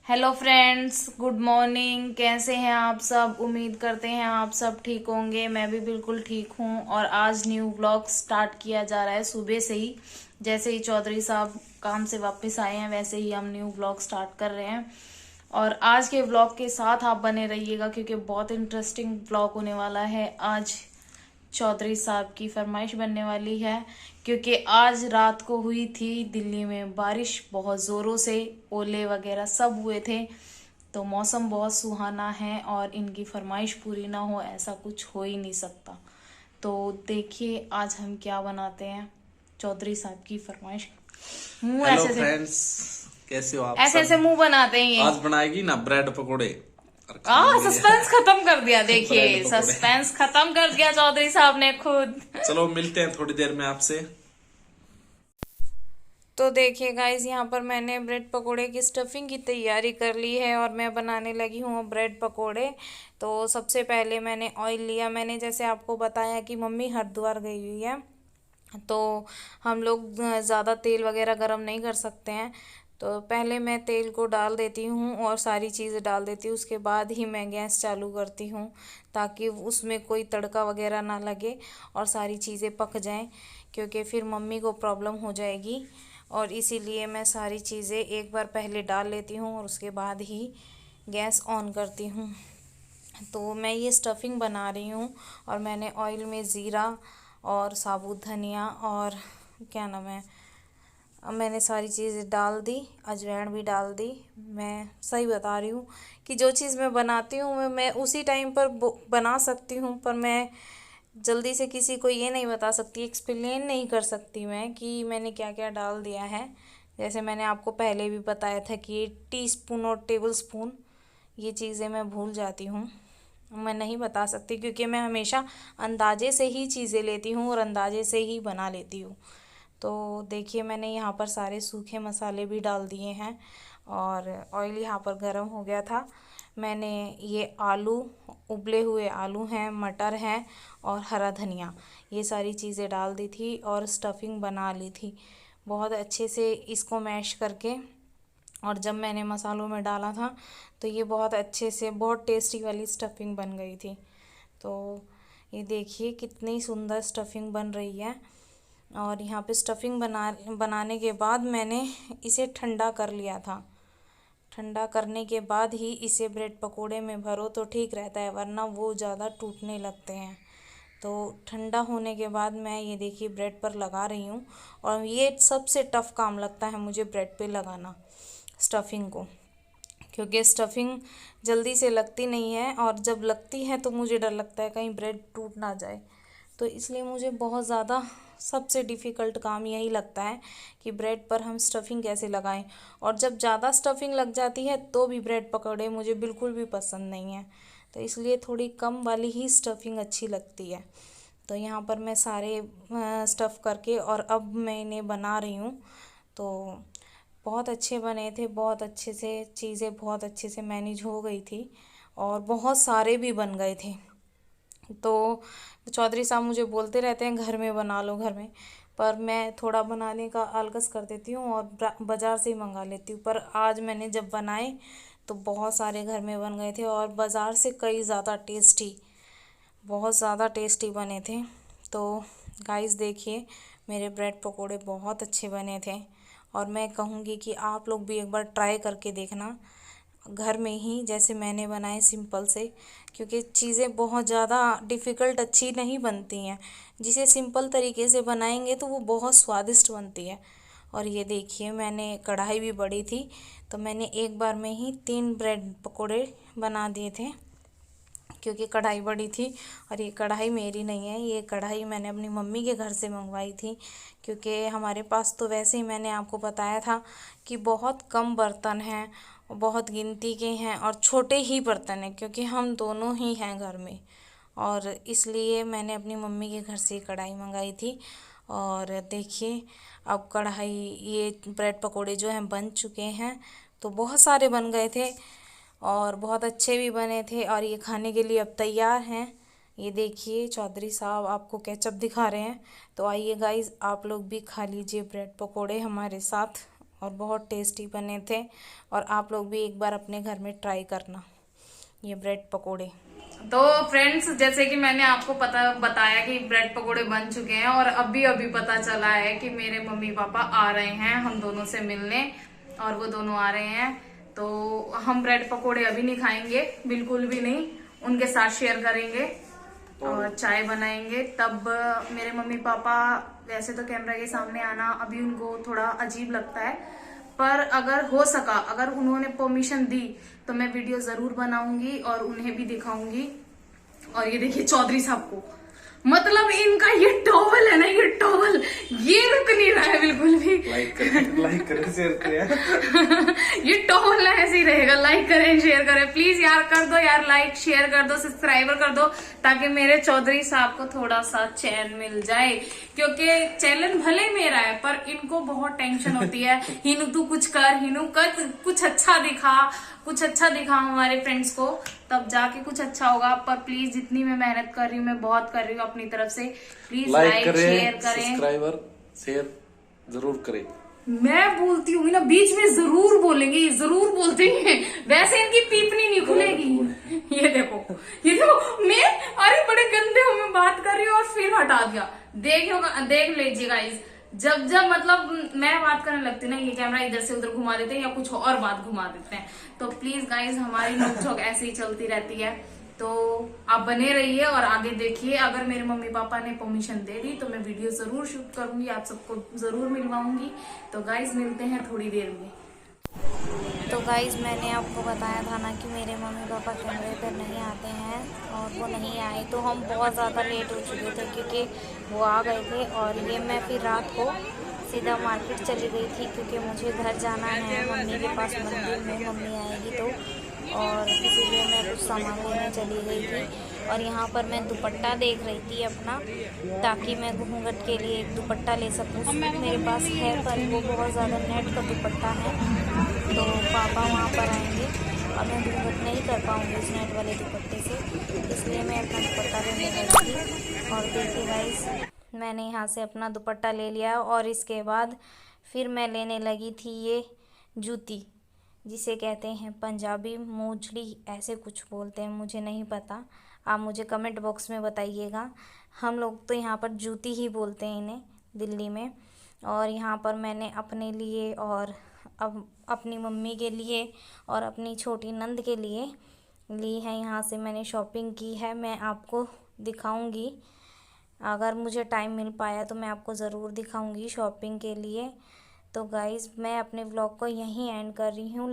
Hello friends, good morning. कैसे हैं आप सब? उम्मीद करते हैं आप सब ठीक होंगे। मैं भी बिल्कुल ठीक हूँ। और आज न्यू व्लॉग स्टार्ट किया जा रहा है सुबह से ही। जैसे ही चौधरी साहब काम से वापस आए हैं वैसे ही हम न्यू व्लॉग स्टार्ट कर रहे हैं। और आज के व्लॉग के साथ आप बने रहिएगा क्योंकि बहुत इंटरेस्टिंग व्लॉग होने वाला है। आज चौधरी साहब की फरमाइश बनने वाली है क्योंकि आज रात को हुई थी दिल्ली में बारिश बहुत ज़ोरों से, ओले वगैरह सब हुए थे। तो मौसम बहुत सुहाना है और इनकी फरमाइश पूरी ना हो ऐसा कुछ हो ही नहीं सकता। तो देखिए आज हम क्या बनाते हैं चौधरी साहब की फरमाइश। मुंह हेलो ऐसे ऐसे फ्रेंड्स, कैसे हो आप ऐसे सब। ऐसे मुंह बनाते हैं ये। आज बनाएगी ना ब्रेड पकोड़े और खाएंगे। सस्पेंस खत्म कर दिया। ब्रेड देखिए पकोड़े। सस्पेंस खत्म कर दिया चौधरी साहब ने खुद। चलो मिलते हैं थोड़ी देर में आपसे। तो देखिए गाइस, यहाँ पर मैंने ब्रेड पकोड़े की स्टफिंग की तैयारी कर ली है और मैं बनाने लगी हूँ ब्रेड पकोड़े। तो सबसे पहले मैंने ऑयल लिया। मैंने जैसे आपको बताया कि मम्मी हरिद्वार गई हुई है, तो हम लोग ज़्यादा तेल वगैरह गरम नहीं कर सकते हैं। तो पहले मैं तेल को डाल देती हूँ और सारी चीज़ें डाल देती हूँ, उसके बाद ही मैं गैस चालू करती हूँ ताकि उसमें कोई तड़का वगैरह ना लगे और सारी चीज़ें पक जाएं, क्योंकि फिर मम्मी को प्रॉब्लम हो जाएगी। और इसीलिए मैं सारी चीज़ें एक बार पहले डाल लेती हूँ और उसके बाद ही गैस ऑन करती हूँ। तो मैं ये स्टफिंग बना रही हूँ और मैंने ऑयल में ज़ीरा और साबुत धनिया और क्या नाम है, मैंने सारी चीज़ें डाल दी, अजवाइन भी डाल दी। मैं सही बता रही हूँ कि जो चीज़ मैं बनाती हूँ मैं उसी टाइम पर बना सकती हूँ, पर मैं जल्दी से किसी को ये नहीं बता सकती, एक्सप्लेन नहीं कर सकती मैं कि मैंने क्या क्या डाल दिया है। जैसे मैंने आपको पहले भी बताया था कि टीस्पून और टेबल स्पून ये चीज़ें मैं भूल जाती हूँ, मैं नहीं बता सकती क्योंकि मैं हमेशा अंदाजे से ही चीज़ें लेती हूँ और अंदाजे से ही बना लेती हूँ। तो देखिए मैंने यहाँ पर सारे सूखे मसाले भी डाल दिए हैं और ऑयल यहाँ पर गर्म हो गया था। मैंने ये आलू, उबले हुए आलू हैं, मटर हैं और हरा धनिया, ये सारी चीज़ें डाल दी थी और स्टफिंग बना ली थी बहुत अच्छे से इसको मैश करके। और जब मैंने मसालों में डाला था तो ये बहुत अच्छे से बहुत टेस्टी वाली स्टफिंग बन गई थी। तो ये देखिए कितनी सुंदर स्टफिंग बन रही है। और यहाँ पे स्टफिंग बनाने के बाद मैंने इसे ठंडा कर लिया था। ठंडा करने के बाद ही इसे ब्रेड पकोड़े में भरो तो ठीक रहता है, वरना वो ज़्यादा टूटने लगते हैं। तो ठंडा होने के बाद मैं ये देखिए ब्रेड पर लगा रही हूँ। और ये सबसे टफ़ काम लगता है मुझे ब्रेड पे लगाना स्टफिंग को, क्योंकि स्टफिंग जल्दी से लगती नहीं है और जब लगती है तो मुझे डर लगता है कहीं ब्रेड टूट ना जाए। तो इसलिए मुझे बहुत ज़्यादा सबसे डिफ़िकल्ट काम यही लगता है कि ब्रेड पर हम स्टफिंग कैसे लगाएं। और जब ज़्यादा स्टफिंग लग जाती है तो भी ब्रेड पकौड़े मुझे बिल्कुल भी पसंद नहीं है। तो इसलिए थोड़ी कम वाली ही स्टफिंग अच्छी लगती है। तो यहाँ पर मैं सारे स्टफ़ करके और अब मैं इन्हें बना रही हूँ। तो बहुत अच्छे बने थे, बहुत अच्छे से चीज़ें बहुत अच्छे से मैनेज हो गई थी और बहुत सारे भी बन गए थे। तो चौधरी साहब मुझे बोलते रहते हैं घर में बना लो घर में, पर मैं थोड़ा बनाने का आलकस कर देती हूँ और बाज़ार से ही मंगा लेती हूँ। पर आज मैंने जब बनाए तो बहुत सारे घर में बन गए थे और बाज़ार से कई ज़्यादा टेस्टी, बहुत ज़्यादा टेस्टी बने थे। तो गाइस देखिए मेरे ब्रेड पकोड़े बहुत अच्छे बने थे और मैं कहूँगी कि आप लोग भी एक बार ट्राई करके देखना घर में ही, जैसे मैंने बनाए सिंपल से, क्योंकि चीज़ें बहुत ज़्यादा डिफ़िकल्ट अच्छी नहीं बनती हैं। जिसे सिंपल तरीके से बनाएंगे तो वो बहुत स्वादिष्ट बनती है। और ये देखिए मैंने कढ़ाई भी बड़ी थी तो मैंने एक बार में ही 3 ब्रेड पकोड़े बना दिए थे, क्योंकि कढ़ाई बड़ी थी। और ये कढ़ाई मेरी नहीं है, ये कढ़ाई मैंने अपनी मम्मी के घर से मंगवाई थी, क्योंकि हमारे पास तो वैसे ही मैंने आपको बताया था कि बहुत कम बर्तन हैं, बहुत गिनती के हैं और छोटे ही बर्तन हैं, क्योंकि हम दोनों ही हैं घर में। और इसलिए मैंने अपनी मम्मी के घर से कढ़ाई मंगाई थी। और देखिए अब कढ़ाई, ये ब्रेड पकोड़े जो हैं बन चुके हैं। तो बहुत सारे बन गए थे और बहुत अच्छे भी बने थे और ये खाने के लिए अब तैयार हैं। ये देखिए चौधरी साहब आपको केचप दिखा रहे हैं। तो आइए गाइस आप लोग भी खा लीजिए ब्रेड पकोड़े हमारे साथ और बहुत टेस्टी बने थे। और आप लोग भी एक बार अपने घर में ट्राई करना ये ब्रेड पकोड़े। तो फ्रेंड्स, जैसे कि मैंने आपको बताया कि ब्रेड पकोड़े बन चुके हैं और अभी अभी पता चला है कि मेरे मम्मी पापा आ रहे हैं हम दोनों से मिलने, और वो दोनों आ रहे हैं। तो हम ब्रेड पकोड़े अभी नहीं खाएंगे, बिल्कुल भी नहीं, उनके साथ शेयर करेंगे और चाय बनाएंगे। तब मेरे मम्मी पापा, वैसे तो कैमरा के सामने आना अभी उनको थोड़ा अजीब लगता है, पर अगर हो सका, अगर उन्होंने परमिशन दी तो मैं वीडियो जरूर बनाऊंगी और उन्हें भी दिखाऊंगी। और ये देखिए चौधरी साहब को, मतलब इनका ये टॉवल है ना, ये टॉवल ये रुक नहीं रहा है बिल्कुल भी। लाइक करें शेयर करें। ये टॉवल ना ऐसे ही रहेगा। लाइक करें, शेयर करें, प्लीज यार कर दो यार, लाइक शेयर कर दो, सब्सक्राइबर कर दो, ताकि मेरे चौधरी साहब को थोड़ा सा चैन मिल जाए। क्योंकि चैनल भले मेरा है पर इनको बहुत टेंशन होती है, हिनू तू कुछ कर, हिनू कर, कुछ अच्छा दिखा हमारे फ्रेंड्स को, तब जाके कुछ अच्छा होगा। पर प्लीज जितनी मैं मेहनत कर रही हूँ, मैं बहुत कर रही हूँ अपनी तरफ से, प्लीज लाइक शेयर करें, सब्सक्राइबर शेयर जरूर करें। मैं बोलती हूँ ना, बीच में जरूर बोलेंगे, जरूर बोलते हैं, वैसे इनकी पीपनी नहीं खुलेगी। ये देखो मैं, अरे बड़े गंदे हो, मैं बात कर रही हूँ और फिर हटा दिया। देख लीजिए गाइस, जब मतलब मैं बात करने लगती हूँ ना, ये कैमरा इधर से उधर घुमा देते हैं या कुछ और बात घुमा देते हैं। तो प्लीज गाइस, हमारी नोकझोंक ऐसे ही चलती रहती है, तो आप बने रहिए और आगे देखिए। अगर मेरे मम्मी पापा ने परमिशन दे दी तो मैं वीडियो जरूर शूट करूंगी, आप सबको जरूर मिलवाऊंगी। तो गाइस मिलते हैं थोड़ी देर में। तो गाइस, मैंने आपको बताया था ना कि मेरे मम्मी पापा कैमरे पर नहीं आते हैं, और वो नहीं आए तो हम बहुत ज़्यादा लेट हो चुके थे, क्योंकि वो आ गए थे। और ये मैं फिर रात को सीधा मार्केट चली गई थी, क्योंकि मुझे घर जाना है मम्मी के पास, मंदिर में मम्मी आएगी तो, और इसीलिए मैं कुछ सामान लेने चली गई थी। और यहाँ पर मैं दुपट्टा देख रही थी अपना, ताकि मैं घूंघट के लिए एक दुपट्टा ले सकूँ। मेरे पास है पर वो बहुत ज़्यादा नेट का दुपट्टा है, तो पापा वहाँ पर आएंगे और मैं घूंघट नहीं कर पाऊँगी उस नेट वाले दुपट्टे से, इसलिए मैं अपना दुपट्टा लेने गई थी। और देखिए गाइस, मैंने यहाँ से अपना दुपट्टा ले लिया, और इसके बाद फिर मैं लेने लगी थी ये जूती, जिसे कहते हैं पंजाबी मोजड़ी, ऐसे कुछ बोलते हैं, मुझे नहीं पता, आप मुझे कमेंट बॉक्स में बताइएगा। हम लोग तो यहाँ पर जूती ही बोलते हैं इन्हें दिल्ली में। और यहाँ पर मैंने अपने लिए और अब अपनी मम्मी के लिए और अपनी छोटी नंद के लिए ली है। यहाँ से मैंने शॉपिंग की है, मैं आपको दिखाऊंगी, अगर मुझे टाइम मिल पाया तो मैं आपको ज़रूर दिखाऊंगी शॉपिंग के लिए। तो गाइज़, मैं अपने व्लॉग को यहीं एंड कर रही हूँ।